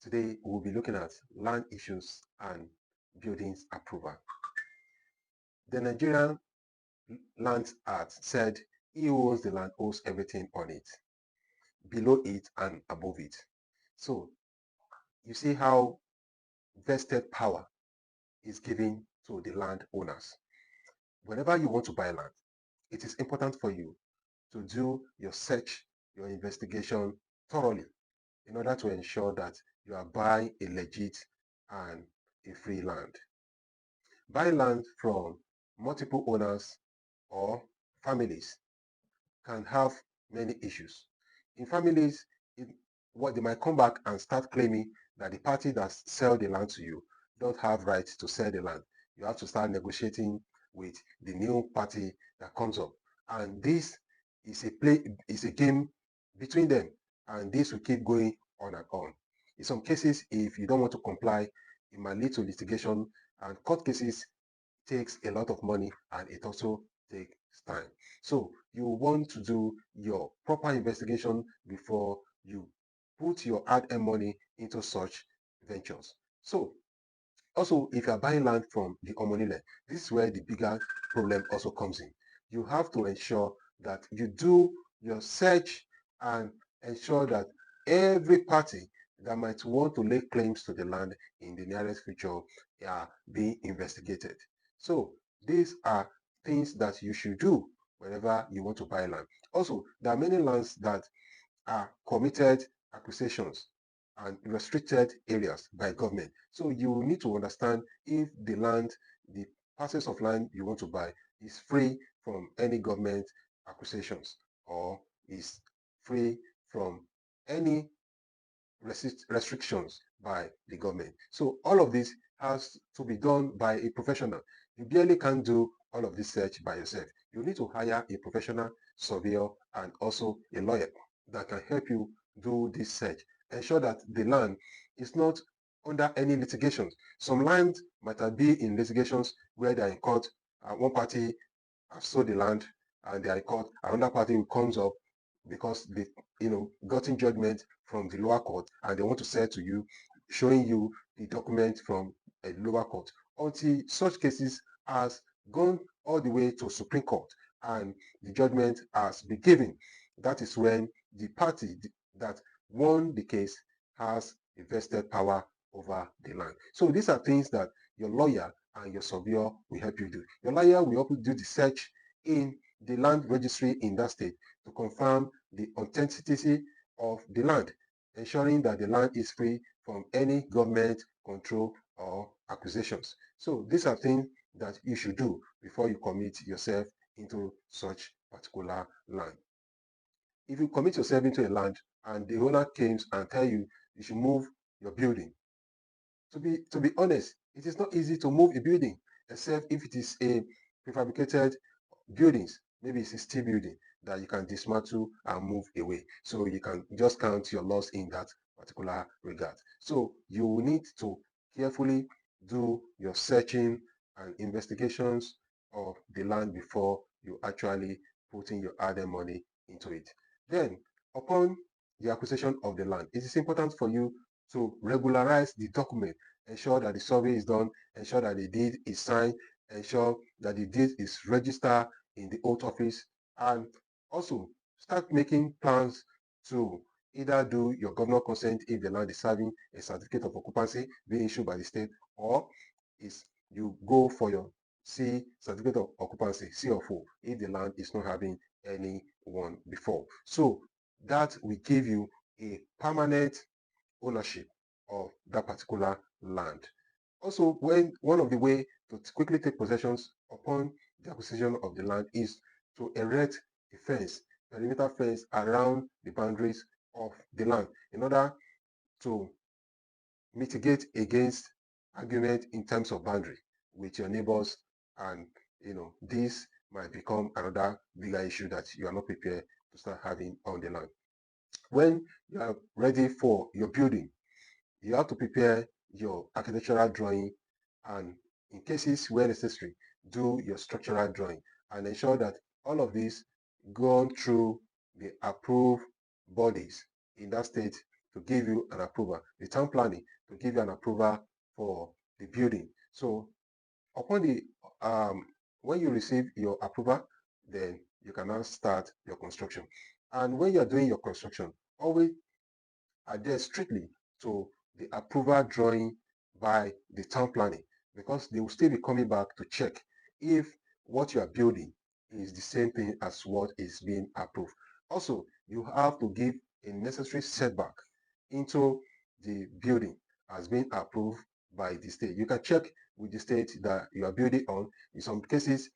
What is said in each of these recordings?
Today, we'll be looking at land issues and buildings approval. The Nigerian Land Act said he who owns the land owes everything on it, below it and above it. So you see how vested power is given to the landowners. Whenever you want to buy land, it is important for you to do your search, your investigation thoroughly in order to ensure that you are buying a legit and a free land. Buying land from multiple owners or families can have many issues. In families, what they might come back and start claiming that the party that sell the land to you don't have rights to sell the land. You have to start negotiating with the new party that comes up, and this is a game between them, and this will keep going on and on. In some cases, if you don't want to comply, it might lead to litigation, and court cases takes a lot of money and it also takes time. So you want to do your proper investigation before you put your hard-earned money into such ventures. So also, if you are buying land from the Omonile, this is where the bigger problem also comes in. You have to ensure that you do your search and ensure that every party that might want to lay claims to the land in the nearest future are being investigated. So these are things that you should do whenever you want to buy land. Also, there are many lands that are committed acquisitions and restricted areas by government. So you need to understand if the land, the parcels of land you want to buy is free from any government acquisitions or is free from any restrictions by the government. So all of this has to be done by a professional. You barely can do all of this search by yourself. You need to hire a professional surveyor and also a lawyer that can help you do this search. Ensure that the land is not under any litigations. Some land might be in litigations where they are in court. One party has sold the land and they are in court. Another party comes up because they gotten judgment from the lower court and they want to sell to you, showing you the document from a lower court, until such cases has gone all the way to Supreme Court and the judgment has been given. That is when the party that won the case has a vested power over the land. So these are things that your lawyer and your surveyor will help you do. Your lawyer will help you do the search in the land registry in that state to confirm the authenticity of the land, ensuring that the land is free from any government control or acquisitions. So these are things that you should do before you commit yourself into such particular land. If you commit yourself into a land and the owner comes and tell you you should move your building, to be honest, it is not easy to move a building except if it is a prefabricated buildings. Maybe it's a steel building that you can dismantle and move away. So you can just count your loss in that particular regard. So you will need to carefully do your searching and investigations of the land before you actually put in your other money into it. Then, upon the acquisition of the land, it is important for you to regularize the document, ensure that the survey is done, ensure that the deed is signed, ensure that the deed is registered in the oath office, and also start making plans to either do your governor consent if the land is serving a certificate of occupancy being issued by the state, or is you go for your C certificate of occupancy, C of O, if the land is not having any one before. So that will give you a permanent ownership of that particular land. Also, when one of the way to quickly take possessions upon the acquisition of the land is to erect a fence, perimeter fence around the boundaries of the land in order to mitigate against argument in terms of boundary with your neighbors, and this might become another bigger issue that you are not prepared to start having on the land. When you are ready for your building, you have to prepare your architectural drawing, and in cases where necessary, do your structural drawing and ensure that all of these gone through the approved bodies in that state to give you an approval, the town planning to give you an approval for the building. So upon the when you receive your approval, then you can now start your construction. And when you are doing your construction, always adhere strictly to the approval drawing by the town planning, because they will still be coming back to check if what you are building is the same thing as what is being approved. Also, you have to give a necessary setback into the building as being approved by the state. You can check with the state that you are building on. In some cases,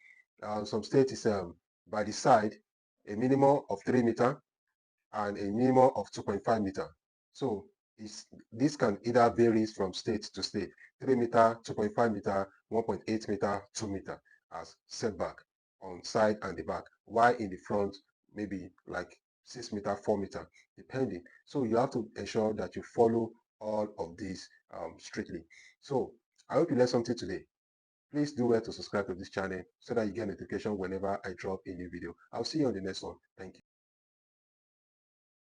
some states is by the side a minimum of 3 meters and a minimum of 2.5 meter. So this can either varies from state to state. 3 meter, 2.5 meter, 1.8 meter, 2 meter as setback on side and the back. While in the front, maybe like 6 meter, 4 meter, depending. So you have to ensure that you follow all of these strictly. So I hope you learned something today. Please do well to subscribe to this channel so that you get notification whenever I drop a new video. I'll see you on the next one. Thank you.